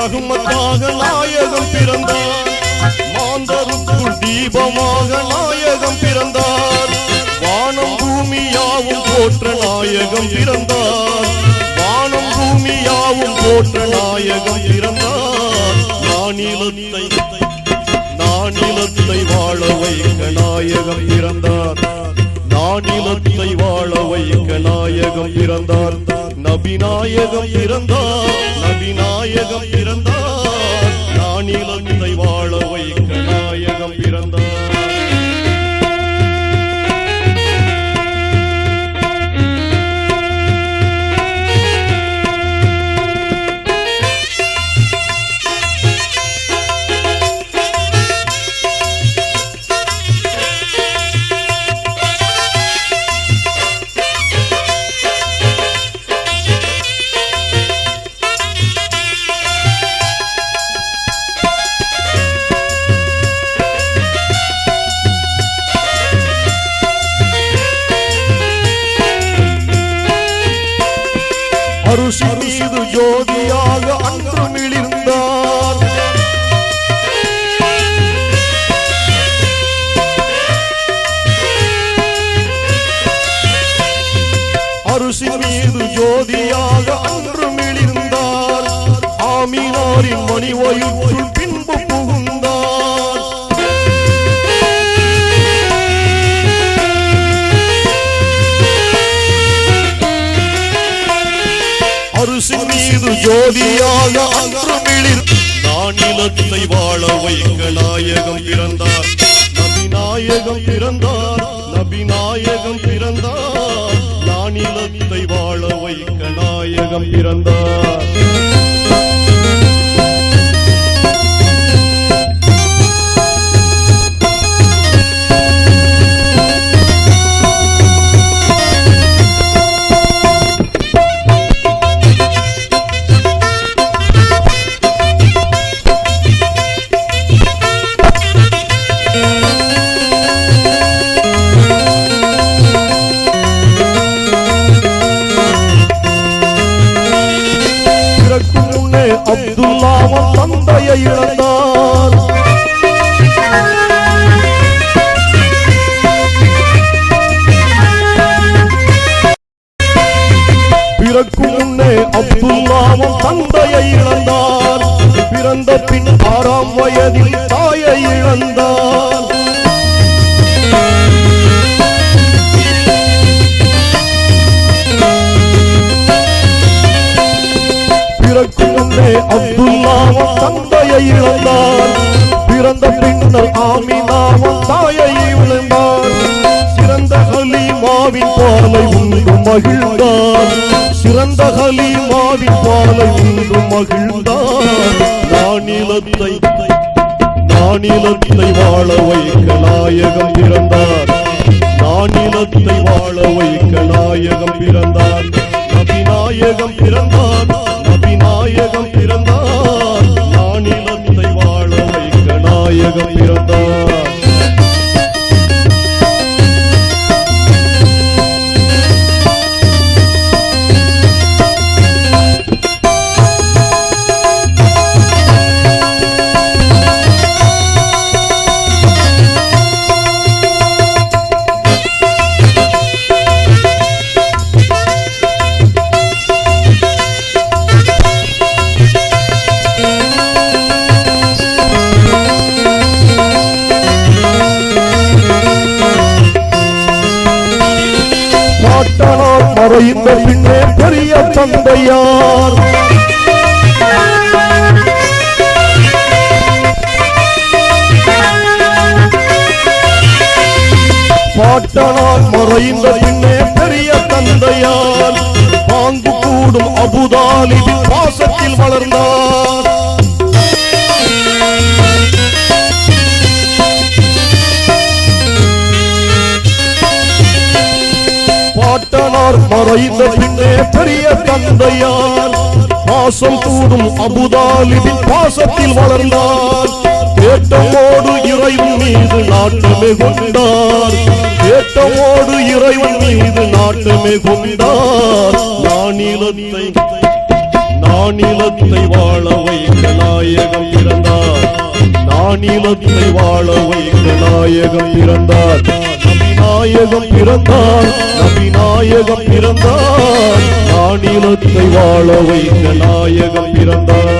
ரகுமத்தாக நாயகம் பிறந்தார். மாந்தருக்குள் தீபமாக நாயகம் பிறந்தார். வானம் பூமியாவும் போற்ற நாயகம் பிறந்தார். வானம் பூமியாவும் போற்ற நாயகம் பிறந்தார். நானிலத்தை வாழ வைக்க நாயகம் பிறந்தார். நானிலத்தை வாழ வைக்க நாயகம் பிறந்தார். நபி நாயகம் பிறந்தார். நபி நாயகம் பிறந்தார். நானிலத்தை வாழ வைக்க நாயகம் பிறந்தார். அரிசி மீது ஜோதியாக அன்று மிளிர்ந்தார். அரிசி மீது ஜோதியாக அன்று மிளிர்ந்தார். ஆமினாரின் மணி வயிற்றுள் பின்பு புகுந்தார். அரிசி மீது ஜோதியாக அன்று மிளிர். நானிலத்தை வாழ வைக்க நாயகம் பிறந்தார். நபி நாயகம் பிறந்தார். நபி நாயகம் பிறந்தார். நானிலத்தை வாழ வைக்க நாயகம் பிறந்தார். அப்துல்லாவும் தந்தையை இழந்தார். பிறக்கும் முன்னே அப்துல்லாவும் தந்தையை இழந்தார். பிறந்த பின் 6ஆம் வயதில் தாயை இழந்தார். பிறக்கும் முன்னே அப்துல்லாவும் தந்தையை இழந்தார். பிறந்த பின்னர் ஆமினாவும் தாயை இழந்தார். சிறந்த ஹலீமாவின் பாலை உண்டு மகிழ்ந்தார். சிறந்த ஹலீமாவின் பாலை உண்டு மகிழ்ந்தார். நானிலத்தை வாழ வைக்க நாயகம் பிறந்தார். நானிலத்தை வாழ வைக்க நாயகம் பிறந்தார். நபி நாயகம் பிறந்தார். நபி நாயகம் பிறந்தார். நானிலத்தை வாழ வைக்க நாயகம் பிறந்தார். மறைந்த பின்னே பெரிய தந்தையார். பாட்டனார் மறைந்த பின்னே பெரிய தந்தையார். பாங்கு கூடும் அபுதாலிபின் பாசத்தில் வளர்ந்தார். பாட்டனார் மறைந்த பின்னே பெரிய தந்தையார். பாசம் கூடும் அபுதாலிபின் பாசத்தில் வளர்ந்தார். கேட்டமோடு இறைவன் மீது நாட்டமே கொண்டார். கேட்டமோடு இறைவன் மீது நாட்டமே கொண்டார். நானிலத்தை வாழ வைக்க நாயகம் பிறந்தார். நானிலத்தை வாழ வைக்க நாயகம் பிறந்தார். நபிநாயகம் பிறந்தார். நபிநாயகம் பிறந்தார். நானிலத்தை வாழ வைக்க நாயகம் பிறந்தார்.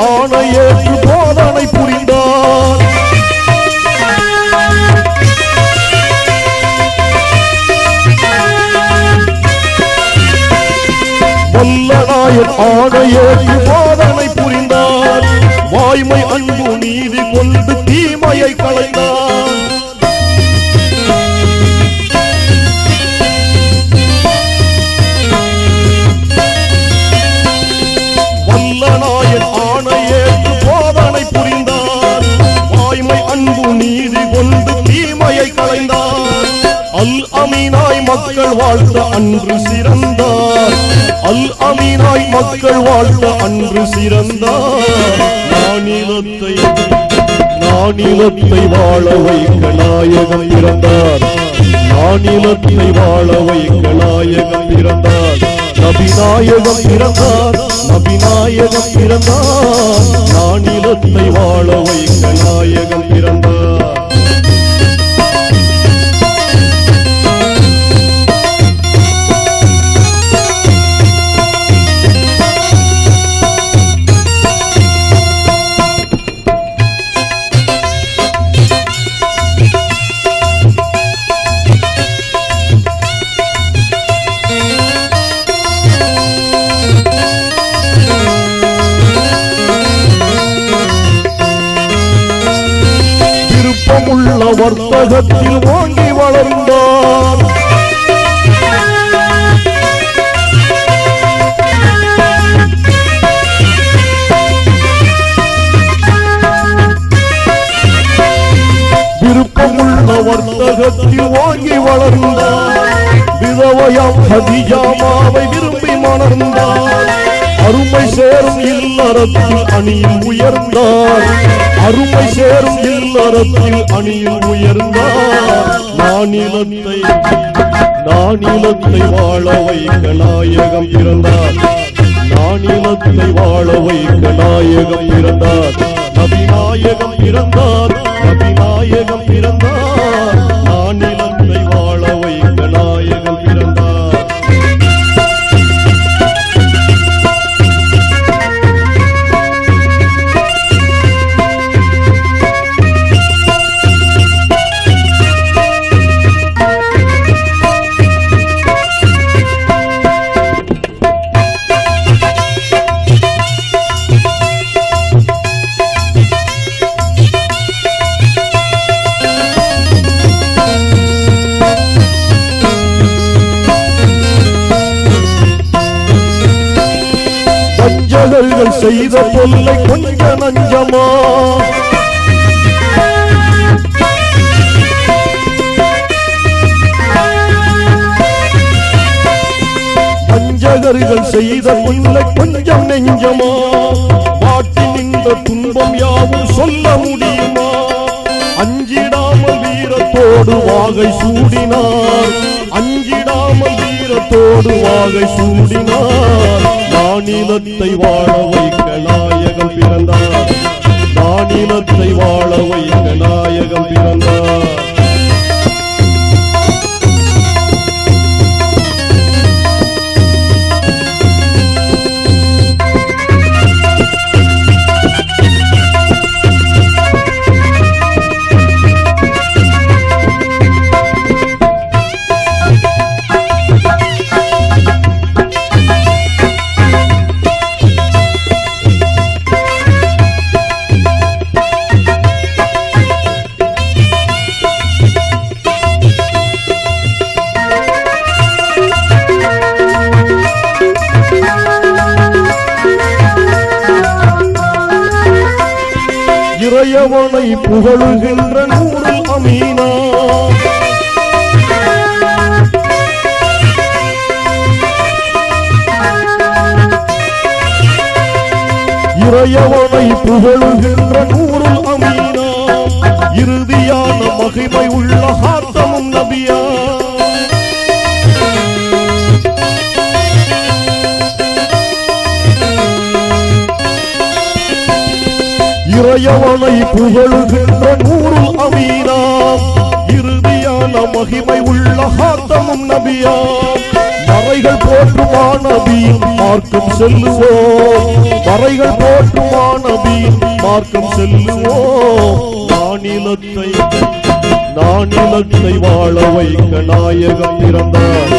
ஆணையேற்று போதனை புரிந்தார். வல்லநாயன் ஆணையேற்று போதனை புரிந்தார். வாய்மை அன்பு நீதி கொண்டு தீமையை களைந்தார். வல்லநாயன் ஆணையேற்று போதனை புரிந்தார். வாய்மை அன்பு நீதி கொண்டு தீமையை களைந்தார். அல் அமீனாய் மக்கள் வாழ்த்த அன்று சிறந்தார். அல் அமீனாய் மக்கள் வாழ்த்த அன்று சிறந்தார். நானிலத்தை வாழ வைக்க நாயகம் பிறந்தார். நானிலத்தை வாழ வைக்க நாயகம் பிறந்தார். நபிநாயகம் பிறந்தார். நபிநாயகம் பிறந்தார். நானிலத்தை வாழ வைக்க நாயகம் பிறந்தார். உள்ள வர்த்தகத்தில் வாங்கி வளர்ந்தார். விருப்பமுள்ள வர்த்தகத்தில் வாங்கி வளர்ந்தார். விதவையாம் ஹதிஜாமாவை விரும்பி மணர்ந்தார். அருமை சேரும் இல்லறத்தில் அணியில் உயர்ந்தார். அருமை சேரும் இல்லறத்தில் அணியில் உயர்ந்தார். நானிலத்தை வாழ வைக்க நாயகம் பிறந்தார். நானிலத்தை வாழ வைக்க நாயகம் பிறந்தார். நபிநாயகம் பிறந்தார். நபிநாயகம் பிறந்தார். நானிலத்தை வாழ வைக்க நாயகம் பிறந்தார். வஞ்சகர்கள் செய்த தொல்லை கொஞ்ச நஞ்சமா? வஞ்சகர்கள் செய்த தொல்லை கொஞ்சம் நெஞ்சமா? பாட்டி நின்ற துன்பம் யாவும் சொல்ல முடியுமா? அஞ்சிடாமல் வீரத்தோடு வாகை சூடினார். அஞ்சிடாமல் வீரத்தோடு வாகை சூடினார். நானிலத்தை வாழ வைக்க நாயகம் பிறந்தார். நானிலத்தை வாழ வைக்க நாயகம் பிறந்தார். இறையவனை புகழுகின்ற நூறு அமீனா இறையவனை புகழுகின்ற நூறு அமீனா இறுதியான மகிமை உள்ள ஹாத்தமும் நபியா இறையவனை புகழுகின்ற நூறு அமீனா இறுதியான மகிமை உள்ள ஹாத்தமும் நபியா மறைகள் போற்றுமா நபியின் மார்க்கம் செல்லுவோம் மறைகள் போற்றுமா நபியின் மார்க்கம் செல்லுவோம் நானிலத்தை வாழ வைக்க நாயகம் பிறந்தார்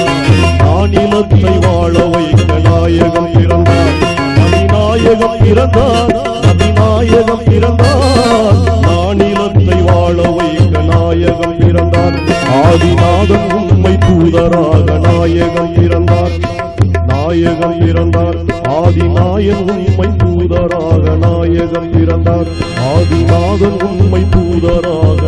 நானிலத்தை வாழ வைக்க நாயகம் பிறந்தார் நபிநாயகம் பிறந்தார் நபிநாயகம் பிறந்தார் நானிலத்தை வாழ வைக்க நாயகம் பிறந்தார் ஆதிநாதன் உண்மை தூதராக நாயகம் பிறந்தார் நாயகம் பிறந்தார் ஆதிநாயன் உண்மை தூதராக நாயகம் பிறந்தார் ஆதிநாதன் உண்மை தூதராக